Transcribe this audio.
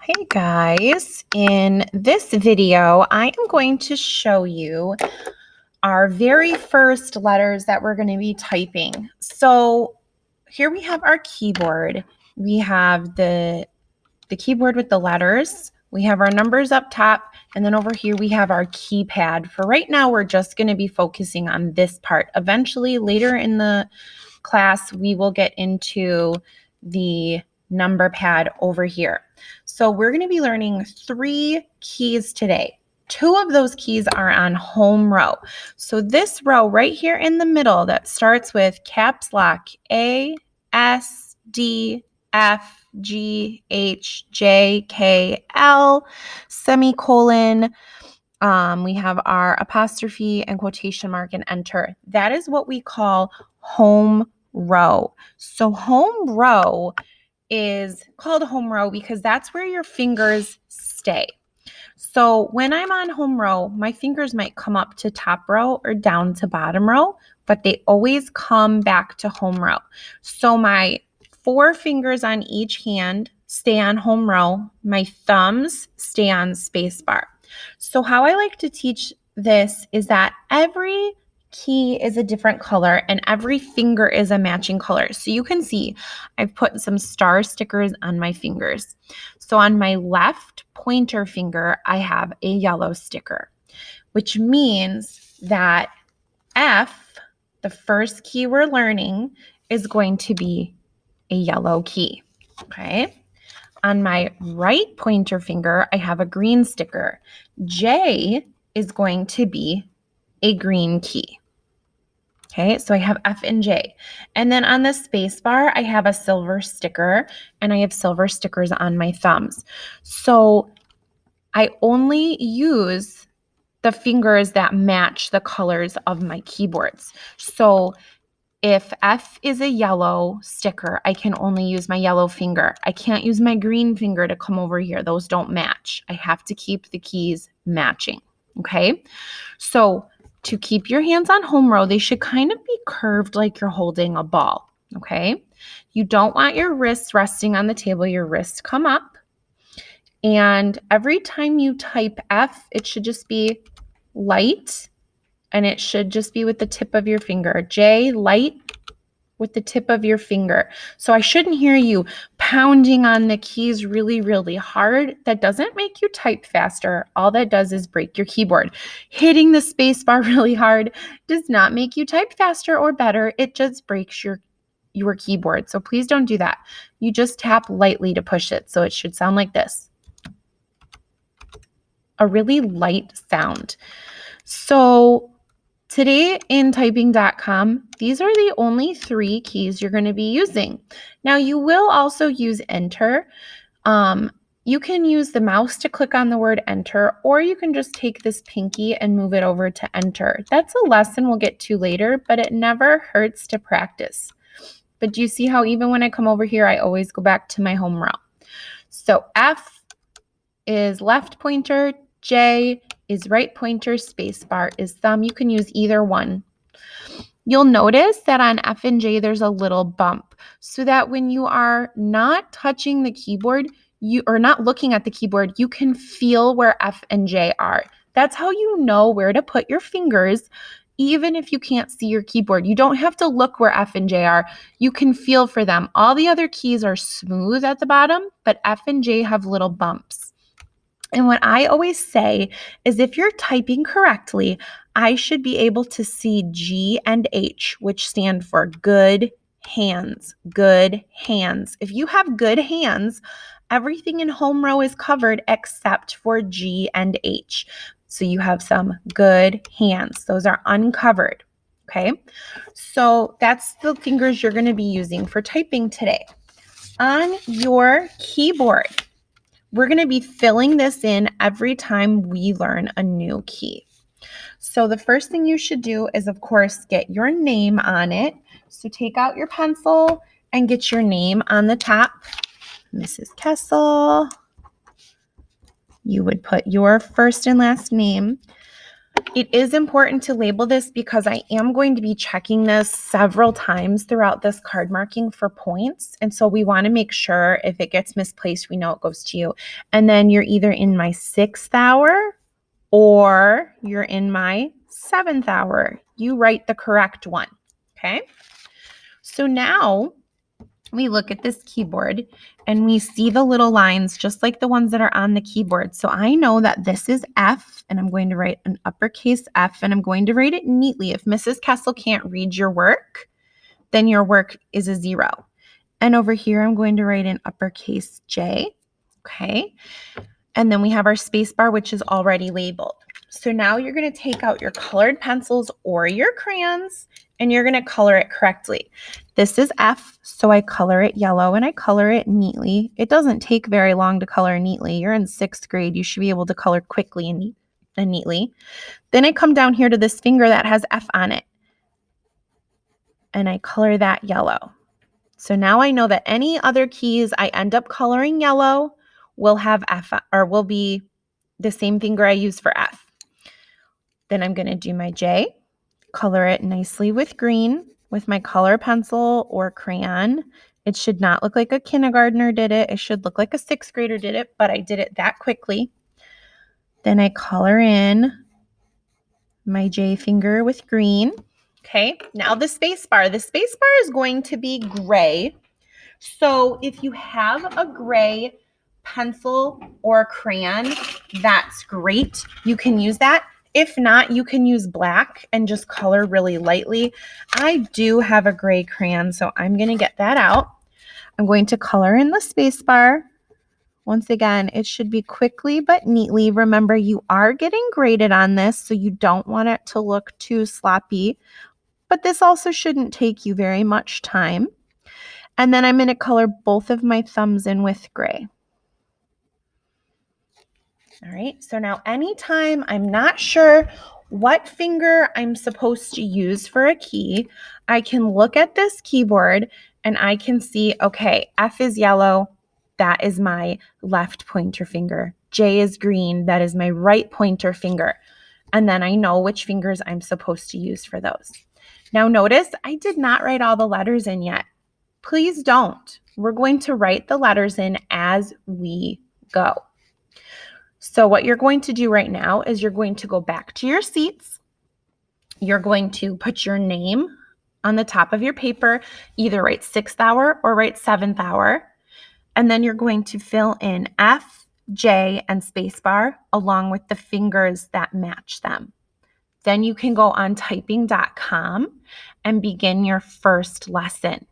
Hey guys, in this video, I am going to show you our very first letters that we're going to be typing. So here we have our keyboard. We have the keyboard with the letters. We have our numbers up top, and then over here we have our keypad. For right now, we're just going to be focusing on this part. Eventually, later in the class, we will get into the number pad over here. So we're going to be learning 3 keys today. 2 of those keys are on home row. So this row right here in the middle that starts with caps lock A, S, D, F, G, H, J, K, L, semicolon. We have our apostrophe and quotation mark and enter. That is what we call home row. So home row is called home row because that's where your fingers stay. So when I'm on home row, my fingers might come up to top row or down to bottom row, but they always come back to home row. So my 4 fingers on each hand stay on home row. My thumbs stay on space bar. So how I like to teach this is that every key is a different color and every finger is a matching color. So you can see I've put some star stickers on my fingers. So on my left pointer finger, I have a yellow sticker, which means that F, the first key we're learning, is going to be a yellow key. Okay. On my right pointer finger, I have a green sticker. J is going to be a green key. Okay, so I have F and J. And then on the space bar, I have a silver sticker and I have silver stickers on my thumbs. So I only use the fingers that match the colors of my keyboards. So if F is a yellow sticker, I can only use my yellow finger. I can't use my green finger to come over here. Those don't match. I have to keep the keys matching. Okay, so to keep your hands on home row, they should kind of be curved like you're holding a ball, okay? You don't want your wrists resting on the table. Your wrists come up. And every time you type F, it should just be light, and it should just be with the tip of your finger. J, light with the tip of your finger. So I shouldn't hear you pounding on the keys really, really hard. That doesn't make you type faster. All that does is break your keyboard. Hitting the space bar really hard does not make you type faster or better. It just breaks your keyboard. So please don't do that. You just tap lightly to push it. So it should sound like this. A really light sound. So today in typing.com, these are the only 3 keys you're going to be using. Now you will also use enter. You can use the mouse to click on the word enter, or you can just take this pinky and move it over to enter. That's a lesson we'll get to later, but it never hurts to practice. But do you see how even when I come over here, I always go back to my home row? So F is left pointer, J is right pointer, space bar is thumb. You can use either one. You'll notice that on F and J, there's a little bump so that when you are not touching the keyboard, you are not looking at the keyboard, you can feel where F and J are. That's how you know where to put your fingers, even if you can't see your keyboard. You don't have to look where F and J are. You can feel for them. All the other keys are smooth at the bottom, but F and J have little bumps. And what I always say is if you're typing correctly, I should be able to see G and H, which stand for good hands, good hands. If you have good hands, everything in home row is covered except for G and H. So you have some good hands. Those are uncovered, okay? So that's the fingers you're going to be using for typing today. On your keyboard, we're going to be filling this in every time we learn a new key. So the first thing you should do is, of course, get your name on it. So take out your pencil and get your name on the top. Mrs. Kessel. You would put your first and last name. It is important to label this because I am going to be checking this several times throughout this card marking for points. And so we want to make sure if it gets misplaced, we know it goes to you. And then you're either in my 6th hour or you're in my 7th hour. You write the correct one. Okay. So now we look at this keyboard and we see the little lines just like the ones that are on the keyboard. So I know that this is F and I'm going to write an uppercase F and I'm going to write it neatly. If Mrs. Kessel can't read your work, then your work is a 0. And over here, I'm going to write an uppercase J. Okay. And then we have our space bar, which is already labeled. So now you're going to take out your colored pencils or your crayons and you're going to color it correctly. This is F, so I color it yellow and I color it neatly. It doesn't take very long to color neatly. You're in 6th grade. You should be able to color quickly and neatly. Then I come down here to this finger that has F on it and I color that yellow. So now I know that any other keys I end up coloring yellow will have F or will be the same finger I use for F. Then I'm going to do my J, color it nicely with green with my color pencil or crayon. It should not look like a kindergartner did it. It should look like a 6th grader did it, but I did it that quickly. Then I color in my J finger with green. Okay, now the space bar. The space bar is going to be gray. So if you have a gray pencil or crayon, that's great. You can use that. If not, you can use black and just color really lightly. I do have a gray crayon, so I'm going to get that out. I'm going to color in the space bar. Once again, it should be quickly but neatly. Remember, you are getting graded on this, so you don't want it to look too sloppy. But this also shouldn't take you very much time. And then I'm going to color both of my thumbs in with gray. All right, so now anytime I'm not sure what finger I'm supposed to use for a key, I can look at this keyboard and I can see, okay, F is yellow, that is my left pointer finger. J is green, that is my right pointer finger. And then I know which fingers I'm supposed to use for those. Now notice I did not write all the letters in yet. Please don't. We're going to write the letters in as we go. So what you're going to do right now is you're going to go back to your seats. You're going to put your name on the top of your paper, either write 6th hour or write 7th hour. And then you're going to fill in F, J, and spacebar along with the fingers that match them. Then you can go on typing.com and begin your first lesson.